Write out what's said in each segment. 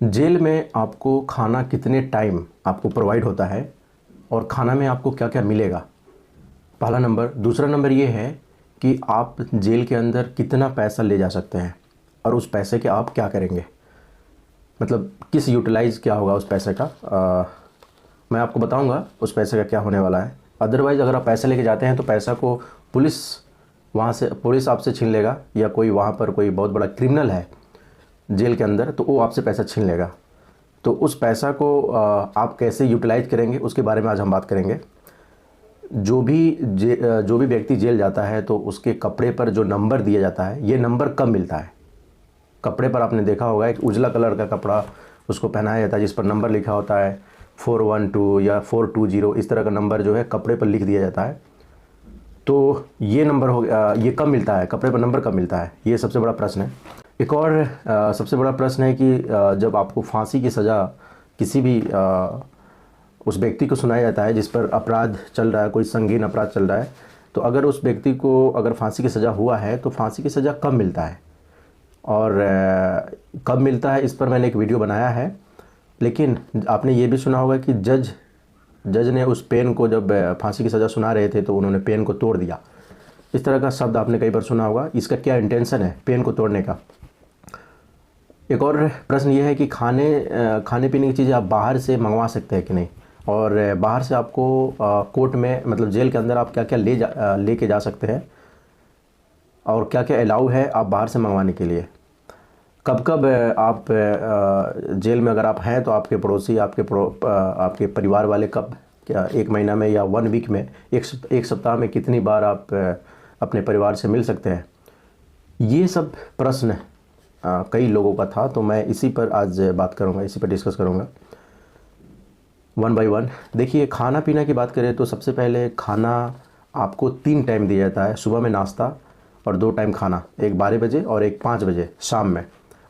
Jail में आपको खाना कितने टाइम आपको प्रोवाइड होता है और खाना में आपको क्या क्या मिलेगा, पहला नंबर। दूसरा नंबर ये है कि आप जेल के अंदर कितना पैसा ले जा सकते हैं और उस पैसे के आप क्या करेंगे, मतलब किस यूटिलाइज़ क्या होगा उस पैसे का। मैं आपको बताऊंगा उस पैसे का क्या होने वाला है। अदरवाइज़ अगर आप पैसे लेके जाते हैं तो पैसा को पुलिस पुलिस आपसे छीन लेगा, या कोई वहाँ पर कोई बहुत बड़ा क्रिमिनल है जेल के अंदर तो वो आपसे पैसा छीन लेगा। तो उस पैसा को आप कैसे यूटिलाइज करेंगे उसके बारे में आज हम बात करेंगे। जो भी व्यक्ति जेल जाता है तो उसके कपड़े पर जो नंबर दिया जाता है, ये नंबर कब मिलता है। कपड़े पर आपने देखा होगा एक उजला कलर का कपड़ा उसको पहनाया जाता है जिस पर नंबर लिखा होता है 412 या 420, इस तरह का नंबर जो है कपड़े पर लिख दिया जाता है। तो ये नंबर हो गया, ये कब मिलता है, कपड़े पर नंबर कब मिलता है, ये सबसे बड़ा प्रश्न है। एक और सबसे बड़ा प्रश्न है कि जब आपको फांसी की सज़ा किसी भी उस व्यक्ति को सुनाया जाता है जिस पर अपराध चल रहा है, कोई संगीन अपराध चल रहा है, तो अगर उस व्यक्ति को अगर फांसी की सज़ा हुआ है तो फांसी की सज़ा कब मिलता है और कब मिलता है, इस पर मैंने एक वीडियो बनाया है। लेकिन आपने ये भी सुना होगा कि जज ने उस पेन को, जब फांसी की सज़ा सुना रहे थे तो उन्होंने पेन को तोड़ दिया। इस तरह का शब्द आपने कई बार सुना होगा। इसका क्या इंटेंशन है पेन को तोड़ने का। एक और प्रश्न ये है कि खाने पीने की चीज़ें आप बाहर से मंगवा सकते हैं कि नहीं, और बाहर से आपको कोर्ट में मतलब जेल के अंदर आप क्या क्या लेके जा सकते हैं और क्या क्या अलाउ है आप बाहर से मंगवाने के लिए। कब कब आप जेल में अगर आप हैं तो आपके पड़ोसी, आपके परिवार वाले कब, क्या एक महीना में या 1 वीक में, एक सप्ताह में कितनी बार आप अपने परिवार से मिल सकते हैं। ये सब प्रश्न कई लोगों का था, तो मैं इसी पर आज बात करूंगा, इसी पर डिस्कस करूंगा 1 बाय 1। देखिए, खाना पीना की बात करें तो सबसे पहले खाना आपको 3 टाइम दिया जाता है, सुबह में नाश्ता और 2 टाइम खाना, एक 12 बजे और एक 5 बजे शाम में।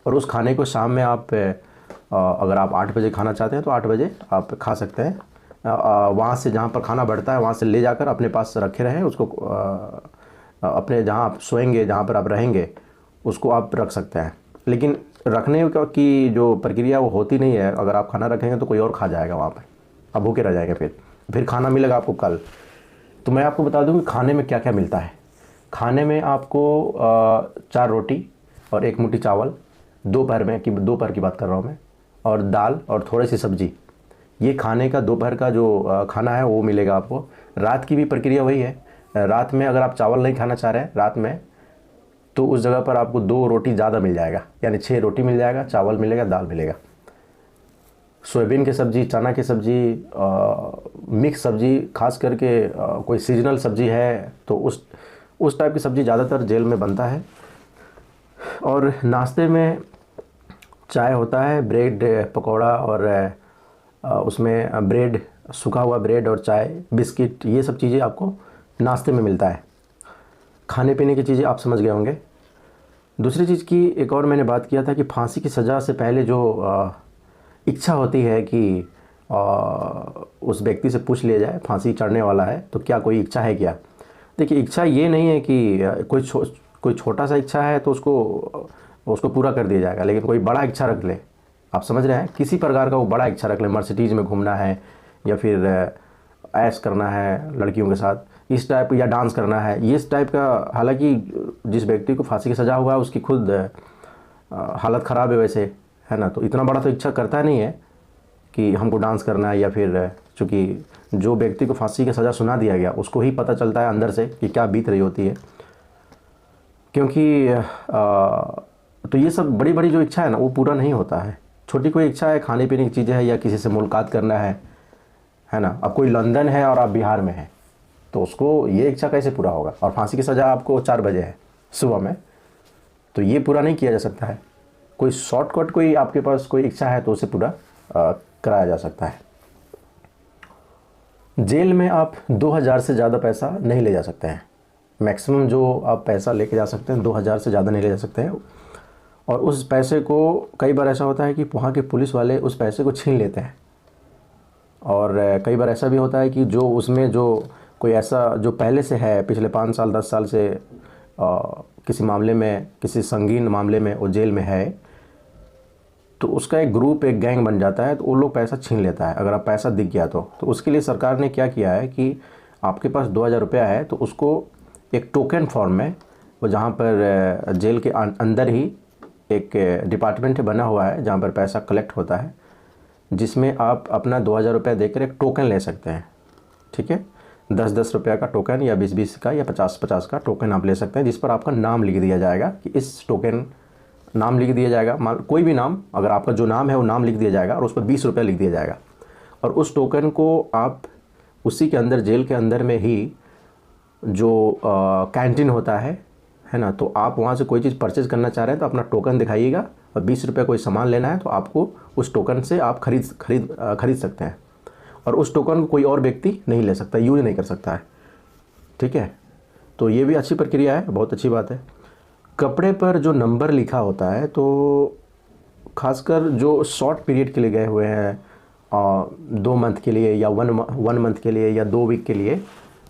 और उस खाने को शाम में आप अगर आप 8 बजे खाना चाहते हैं तो 8 बजे आप खा सकते हैं। वहाँ से जहाँ पर खाना बढ़ता है वहाँ से ले जाकर अपने पास रखे रहें उसको, अपने जहाँ आप सोएंगे, जहाँ पर आप रहेंगे उसको आप रख सकते हैं। लेकिन रखने की जो प्रक्रिया वो होती नहीं है, अगर आप खाना रखेंगे तो कोई और खा जाएगा वहाँ पर, आप भूखे रह जाएंगे, फिर खाना मिलेगा आपको कल। तो मैं आपको बता दूँ कि खाने में क्या क्या मिलता है। खाने में आपको 4 रोटी और 1 मुट्ठी चावल, दोपहर की बात कर रहा हूँ मैं, और दाल और थोड़ी सी सब्जी। ये खाने का दोपहर का जो खाना है वो मिलेगा आपको। रात की भी प्रक्रिया वही है। रात में अगर आप चावल नहीं खाना चाह रहे हैं रात में, तो उस जगह पर आपको 2 रोटी ज़्यादा मिल जाएगा, यानी 6 रोटी मिल जाएगा, चावल मिलेगा, दाल मिलेगा। सोयाबीन की सब्ज़ी, चना की सब्ज़ी, मिक्स सब्ज़ी, खास करके कोई सीजनल सब्ज़ी है तो उस टाइप की सब्ज़ी ज़्यादातर जेल में बनता है। और नाश्ते में चाय होता है, ब्रेड पकौड़ा, और उसमें ब्रेड, सूखा हुआ ब्रेड और चाय, बिस्किट, ये सब चीज़ें आपको नाश्ते में मिलता है। खाने पीने की चीज़ें आप समझ गए होंगे। दूसरी चीज़ की एक और मैंने बात किया था कि फांसी की सज़ा से पहले जो इच्छा होती है कि उस व्यक्ति से पूछ लिया जाए, फांसी चढ़ने वाला है तो क्या कोई इच्छा है क्या। देखिए, इच्छा ये नहीं है कि कोई छोटा सा इच्छा है तो उसको पूरा कर दिया जाएगा, लेकिन कोई बड़ा इच्छा रख ले, आप समझ रहे हैं, किसी प्रकार का वो बड़ा इच्छा रख ले, मर्सिडीज़ में घूमना है या फिर ऐश करना है लड़कियों के साथ, इस टाइप, या डांस करना है, ये इस टाइप का। हालांकि जिस व्यक्ति को फांसी की सज़ा हुआ है उसकी खुद हालत ख़राब है वैसे, है ना, तो इतना बड़ा तो इच्छा करता नहीं है कि हमको डांस करना है, या फिर चूँकि जो व्यक्ति को फांसी की सज़ा सुना दिया गया उसको ही पता चलता है अंदर से कि क्या बीत रही होती है। क्योंकि तो ये सब बड़ी बड़ी जो इच्छा है ना वो पूरा नहीं होता है। छोटी कोई इच्छा है, खाने पीने की चीज़ें है, या किसी से मुलाकात करना है ना। अब कोई लंदन है और आप बिहार में हैं तो उसको ये इच्छा कैसे पूरा होगा, और फांसी की सज़ा आपको 4 बजे है सुबह में, तो ये पूरा नहीं किया जा सकता है। कोई शॉर्टकट, कोई आपके पास कोई इच्छा है तो उसे पूरा कराया जा सकता है। जेल में आप 2000 से ज़्यादा पैसा नहीं ले जा सकते हैं। मैक्सिमम जो आप पैसा लेके जा सकते हैं 2000 से ज़्यादा नहीं ले जा सकते हैं। और उस पैसे को, कई बार ऐसा होता है कि वहाँ के पुलिस वाले उस पैसे को छीन लेते हैं, और कई बार ऐसा भी होता है कि जो उसमें जो कोई ऐसा जो पहले से है, पिछले 5 साल 10 साल से किसी मामले में, किसी संगीन मामले में वो जेल में है, तो उसका एक ग्रुप, एक गैंग बन जाता है, तो वो लोग पैसा छीन लेता है अगर आप पैसा दिख गया तो उसके लिए सरकार ने क्या किया है कि आपके पास 2000 रुपया है तो उसको एक टोकन फॉर्म में, वो जहाँ पर जेल के अंदर ही एक डिपार्टमेंट बना हुआ है जहाँ पर पैसा कलेक्ट होता है, जिसमें आप अपना 2000 रुपया देकर एक टोकन ले सकते हैं। ठीक है, 10-10 रुपया का टोकन या 20-20 का या 50-50 का टोकन आप ले सकते हैं, जिस पर आपका नाम लिख दिया जाएगा कि इस टोकन, नाम लिख दिया जाएगा, कोई भी नाम, अगर आपका जो नाम है वो नाम लिख दिया जाएगा और उस पर 20 रुपया लिख दिया जाएगा। और उस टोकन को आप उसी के अंदर, जेल के अंदर में ही जो कैंटीन होता है ना, तो आप वहाँ से कोई चीज़ परचेज़ करना चाह रहे हैं तो अपना टोकन दिखाइएगा और 20 रुपये कोई सामान लेना है तो आपको उस टोकन से आप खरीद सकते हैं। और उस टोकन को कोई और व्यक्ति नहीं ले सकता, यूज नहीं कर सकता है। ठीक है, तो ये भी अच्छी प्रक्रिया है, बहुत अच्छी बात है। कपड़े पर जो नंबर लिखा होता है, तो खासकर जो शॉर्ट पीरियड के लिए गए हुए हैं, 2 मंथ के लिए या 1 मंथ के लिए या 2 वीक के लिए,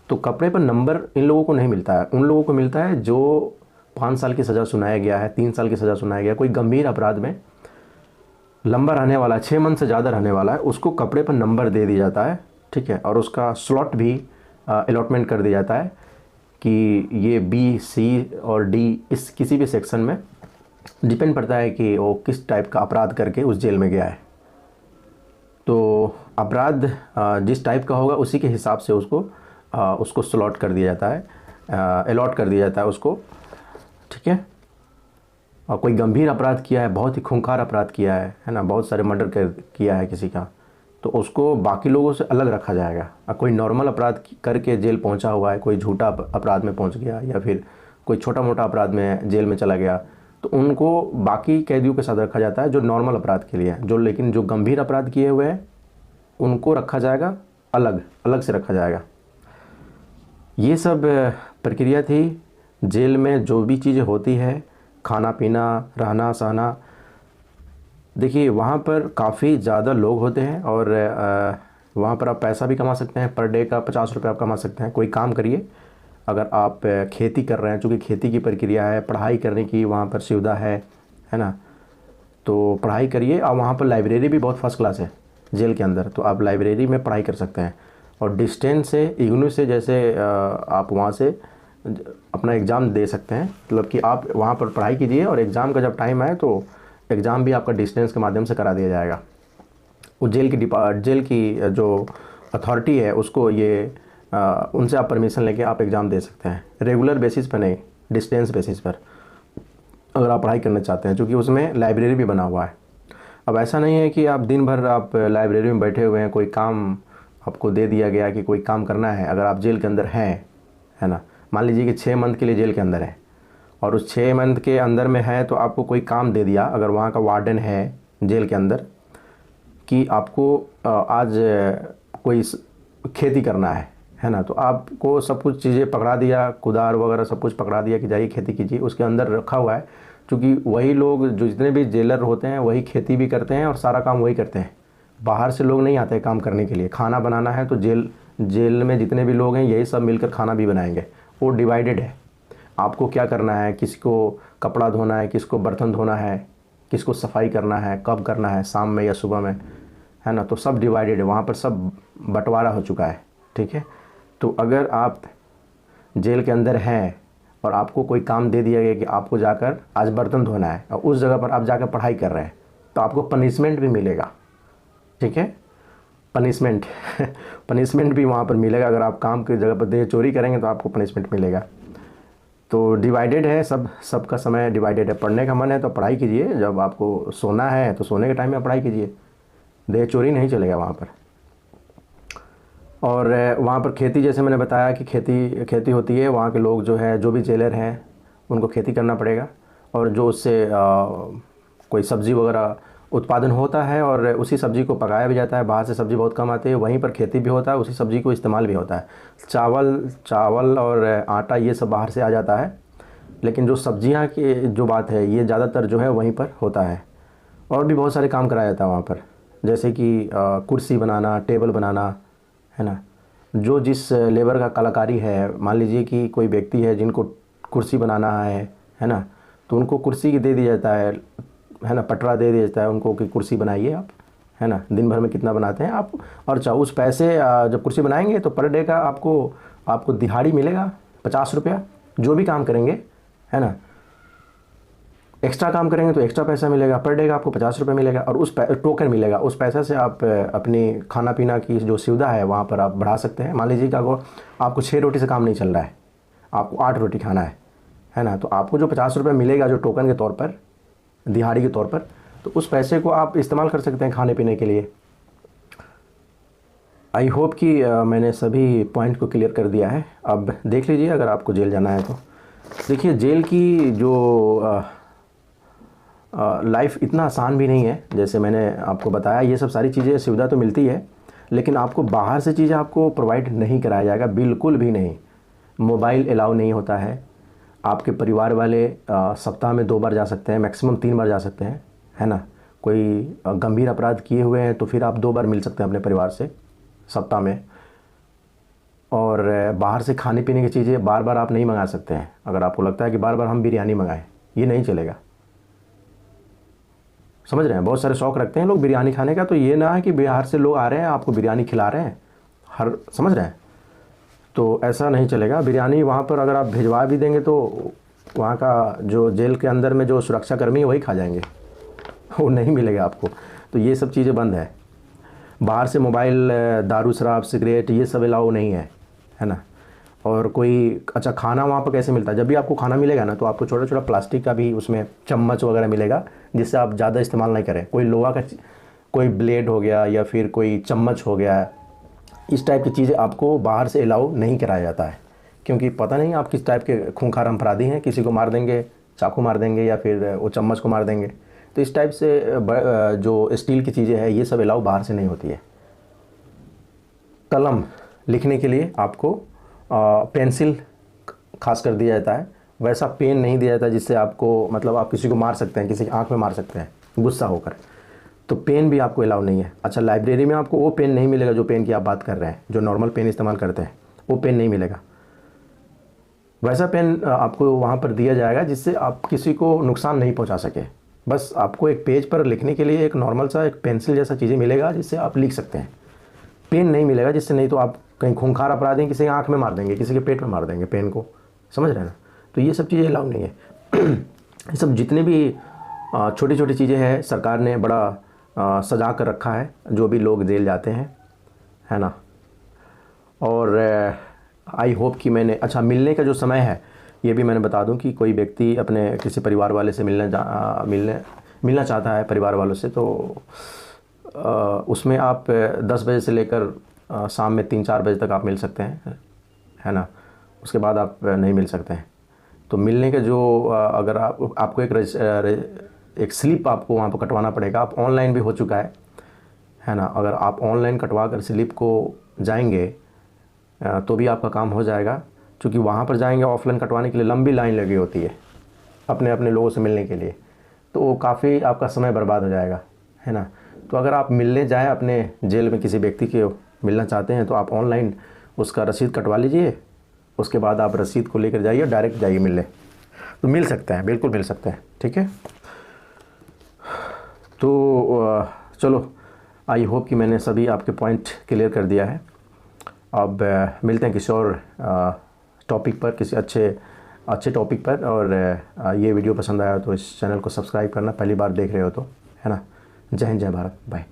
तो कपड़े पर नंबर इन लोगों को नहीं मिलता है। उन लोगों को मिलता है जो 5 साल की सज़ा सुनाया गया है, 3 साल की सज़ा सुनाया गया, कोई गंभीर अपराध में लंबा रहने वाला, 6 मंथ से ज़्यादा रहने वाला है, उसको कपड़े पर नंबर दे दिया जाता है। ठीक है, और उसका स्लॉट भी अलॉटमेंट कर दिया जाता है कि ये बी, सी और डी, इस किसी भी सेक्शन में डिपेंड पड़ता है कि वो किस टाइप का अपराध करके उस जेल में गया है। तो अपराध जिस टाइप का होगा उसी के हिसाब से उसको स्लॉट कर दिया जाता है, अलॉट कर दिया जाता है उसको। ठीक है, और कोई गंभीर अपराध किया है, बहुत ही खूंखार अपराध किया है ना, बहुत सारे मर्डर किया है किसी का, तो उसको बाकी लोगों से अलग रखा जाएगा। और कोई नॉर्मल अपराध करके जेल पहुंचा हुआ है, कोई झूठा अपराध में पहुंच गया या फिर कोई छोटा मोटा अपराध में जेल में चला गया, तो उनको बाकी कैदियों के साथ रखा जाता है जो नॉर्मल अपराध के लिए है। लेकिन जो गंभीर अपराध किए हुए हैं उनको रखा जाएगा, अलग से रखा जाएगा। ये सब प्रक्रिया थी। जेल में जो भी चीज़ें होती है, खाना पीना, रहना सहना, देखिए वहाँ पर काफ़ी ज़्यादा लोग होते हैं और वहाँ पर आप पैसा भी कमा सकते हैं। पर डे का 50 रुपये आप कमा सकते हैं। कोई काम करिए, अगर आप खेती कर रहे हैं, चूँकि खेती की प्रक्रिया है, पढ़ाई करने की वहाँ पर सुविधा है ना, तो पढ़ाई करिए। और वहाँ पर लाइब्रेरी भी बहुत फर्स्ट क्लास है जेल के अंदर, तो आप लाइब्रेरी में पढ़ाई कर सकते हैं। और डिस्टेंस से, इग्नू से, जैसे आप वहाँ से अपना एग्ज़ाम दे सकते हैं, मतलब कि आप वहाँ पर पढ़ाई कीजिए और एग्ज़ाम का जब टाइम आए तो एग्ज़ाम भी आपका डिस्टेंस के माध्यम से करा दिया जाएगा। वो जेल की जो अथॉरिटी है उसको उनसे आप परमिशन लेके आप एग्ज़ाम दे सकते हैं, रेगुलर बेसिस पर नहीं, डिस्टेंस बेसिस पर, अगर आप पढ़ाई करना चाहते हैं, क्योंकि उसमें लाइब्रेरी भी बना हुआ है। अब ऐसा नहीं है कि आप दिन भर आप लाइब्रेरी में बैठे हुए हैं, कोई काम आपको दे दिया गया कि कोई काम करना है। अगर आप जेल के अंदर हैं, है ना, मान लीजिए कि 6 मंथ के लिए जेल के अंदर है और उस 6 मंथ के अंदर में है, तो आपको कोई काम दे दिया, अगर वहाँ का वार्डन है जेल के अंदर, कि आपको आज कोई खेती करना है ना, तो आपको सब कुछ चीज़ें पकड़ा दिया, कुदार वगैरह सब कुछ पकड़ा दिया कि जाइए खेती कीजिए। उसके अंदर रखा हुआ है, क्योंकि वही लोग, जो जितने भी जेलर होते हैं, वही खेती भी करते हैं और सारा काम वही करते हैं। बाहर से लोग नहीं आते हैं काम करने के लिए। खाना बनाना है तो जेल में जितने भी लोग हैं यही सब मिलकर खाना भी बनाएंगे। वो डिवाइडेड है, आपको क्या करना है, किसको कपड़ा धोना है, किसको बर्तन धोना है, किसको सफाई करना है, कब करना है, शाम में या सुबह में, है ना, तो सब डिवाइडेड है, वहाँ पर सब बंटवारा हो चुका है। ठीक है, तो अगर आप जेल के अंदर हैं और आपको कोई काम दे दिया गया कि आपको जाकर आज बर्तन धोना है और उस जगह पर आप जाकर पढ़ाई कर रहे हैं, तो आपको पनिशमेंट भी मिलेगा। ठीक है, पनिशमेंट भी वहाँ पर मिलेगा। अगर आप काम की जगह पर देर चोरी करेंगे तो आपको पनिशमेंट मिलेगा। तो डिवाइडेड है, सबका समय डिवाइडेड है। पढ़ने का मन है तो पढ़ाई कीजिए, जब आपको सोना है तो सोने के टाइम में पढ़ाई कीजिए, देर चोरी नहीं चलेगा वहाँ पर। और वहाँ पर खेती, जैसे मैंने बताया कि खेती होती है, वहाँ के लोग जो है, जो भी जेलर हैं उनको खेती करना पड़ेगा। और जो उससे कोई सब्ज़ी वगैरह उत्पादन होता है और उसी सब्ज़ी को पकाया भी जाता है। बाहर से सब्ज़ी बहुत कम आती है, वहीं पर खेती भी होता है, उसी सब्ज़ी को इस्तेमाल भी होता है। चावल और आटा ये सब बाहर से आ जाता है, लेकिन जो सब्ज़ियाँ की जो बात है ये ज़्यादातर जो है वहीं पर होता है। और भी बहुत सारे काम कराया जाता है वहाँ पर, जैसे कि कुर्सी बनाना, टेबल बनाना, है ना। जो जिस लेबर का कलाकारी है, मान लीजिए कि कोई व्यक्ति है जिनको कुर्सी बनाना है ना, तो उनको कुर्सी दे दिया जाता है। है ना पटरा दे दिया जाता है उनको कि कुर्सी बनाइए आप, है ना, दिन भर में कितना बनाते हैं आप, और चाहे उस पैसे जब कुर्सी बनाएंगे तो पर डे का आपको दिहाड़ी मिलेगा 50 रुपया, जो भी काम करेंगे, है ना। एक्स्ट्रा काम करेंगे तो एक्स्ट्रा पैसा मिलेगा, पर डे का आपको 50 रुपये मिलेगा, और उस टोकन मिलेगा, उस पैसे से आप अपनी खाना पीना की जो सुविधा है वहाँ पर आप बढ़ा सकते हैं। मान लीजिए कि आपको 6 रोटी से काम नहीं चल रहा है, आपको 8 रोटी खाना है ना, तो आपको जो 50 रुपये मिलेगा जो टोकन के तौर पर, दिहाड़ी के तौर पर, तो उस पैसे को आप इस्तेमाल कर सकते हैं खाने पीने के लिए। आई होप कि मैंने सभी पॉइंट को क्लियर कर दिया है। अब देख लीजिए, अगर आपको जेल जाना है तो देखिए, जेल की जो लाइफ इतना आसान भी नहीं है, जैसे मैंने आपको बताया। ये सब सारी चीज़ें सुविधा तो मिलती है, लेकिन आपको बाहर से चीज़ें आपको प्रोवाइड नहीं कराया जाएगा, बिल्कुल भी नहीं। मोबाइल अलाउ नहीं होता है, आपके परिवार वाले सप्ताह में 2 बार जा सकते हैं, मैक्सिमम 3 बार जा सकते हैं, है ना। कोई गंभीर अपराध किए हुए हैं तो फिर आप 2 बार मिल सकते हैं अपने परिवार से सप्ताह में। और बाहर से खाने पीने की चीज़ें बार बार आप नहीं मंगा सकते हैं। अगर आपको लगता है कि बार बार हम बिरयानी मंगाएं, ये नहीं चलेगा, समझ रहे हैं। बहुत सारे शौक़ रखते हैं लोग बिरयानी खाने का, तो ये ना है कि बिहार से लोग आ रहे हैं आपको बिरयानी खिला रहे हैं समझ रहे हैं, तो ऐसा नहीं चलेगा। बिरयानी वहाँ पर अगर आप भिजवा भी देंगे तो वहाँ का जो जेल के अंदर में जो सुरक्षाकर्मी है वही खा जाएंगे, वो नहीं मिलेगा आपको। तो ये सब चीज़ें बंद है। बाहर से मोबाइल, दारू, शराब, सिगरेट, ये सब अलाउ नहीं है ना। और कोई अच्छा खाना वहाँ पर कैसे मिलता है, जब भी आपको खाना मिलेगा ना तो आपको छोटा छोटा प्लास्टिक का भी उसमें चम्मच वगैरह मिलेगा, जिससे आप ज़्यादा इस्तेमाल नहीं करें। कोई लोहा का कोई ब्लेड हो गया या फिर कोई चम्मच हो गया, इस टाइप की चीज़ें आपको बाहर से अलाउ नहीं कराया जाता है, क्योंकि पता नहीं आप किस टाइप के खूंखार अपराधी हैं, किसी को मार देंगे, चाकू मार देंगे या फिर वो चम्मच को मार देंगे। तो इस टाइप से जो स्टील की चीज़ें हैं ये सब अलाउ बाहर से नहीं होती है। कलम लिखने के लिए आपको पेंसिल खास कर दिया जाता है, वैसा पेन नहीं दिया जाता जिससे आपको मतलब आप किसी को मार सकते हैं, किसी की आँख में मार सकते हैं गुस्सा होकर, तो पेन भी आपको अलाउ नहीं है। अच्छा, लाइब्रेरी में आपको वो पेन नहीं मिलेगा जो पेन की आप बात कर रहे हैं, जो नॉर्मल पेन इस्तेमाल करते हैं, वो पेन नहीं मिलेगा। वैसा पेन आपको वहाँ पर दिया जाएगा जिससे आप किसी को नुकसान नहीं पहुँचा सके। बस आपको एक पेज पर लिखने के लिए एक नॉर्मल सा एक पेंसिल जैसा चीज़ें मिलेगा जिससे आप लिख सकते हैं। पेन नहीं मिलेगा जिससे, नहीं तो आप कहीं खूंखार अपराधी किसी की आँख में मार देंगे, किसी के पेट में मार देंगे पेन को, समझ रहे हैं ना। तो ये सब चीज़ें अलाउ नहीं है। ये सब जितने भी छोटी छोटी चीज़ें हैं सरकार ने बड़ा सजा कर रखा है, जो भी लोग जेल जाते हैं, है ना। और आई होप कि मैंने, अच्छा मिलने का जो समय है ये भी मैंने बता दूं कि कोई व्यक्ति अपने किसी परिवार वाले से मिलना चाहता है परिवार वालों से, तो उसमें आप 10 बजे से लेकर शाम में 3-4 बजे तक आप मिल सकते हैं, है ना। उसके बाद आप नहीं मिल सकते हैं। तो मिलने के जो अगर आपको एक स्लिप आपको वहाँ पर कटवाना पड़ेगा। आप ऑनलाइन भी हो चुका है ना। अगर आप ऑनलाइन कटवा कर स्लिप को जाएंगे तो भी आपका काम हो जाएगा, क्योंकि वहाँ पर जाएंगे ऑफलाइन कटवाने के लिए लंबी लाइन लगी होती है अपने अपने लोगों से मिलने के लिए, तो वो काफ़ी आपका समय बर्बाद हो जाएगा, है ना। तो अगर आप मिलने जाएँ, अपने जेल में किसी व्यक्ति के मिलना चाहते हैं, तो आप ऑनलाइन उसका रसीद कटवा लीजिए, उसके बाद आप रसीद को लेकर जाइए, डायरेक्ट जाइए मिलने, तो मिल सकते हैं, बिल्कुल मिल सकते हैं, ठीक है। तो चलो, आई होप कि मैंने सभी आपके पॉइंट क्लियर कर दिया है। अब मिलते हैं किसी और टॉपिक पर, किसी अच्छे टॉपिक पर। और ये वीडियो पसंद आया तो इस चैनल को सब्सक्राइब करना, पहली बार देख रहे हो तो, है ना। जय हिंद, जय भारत, बाय।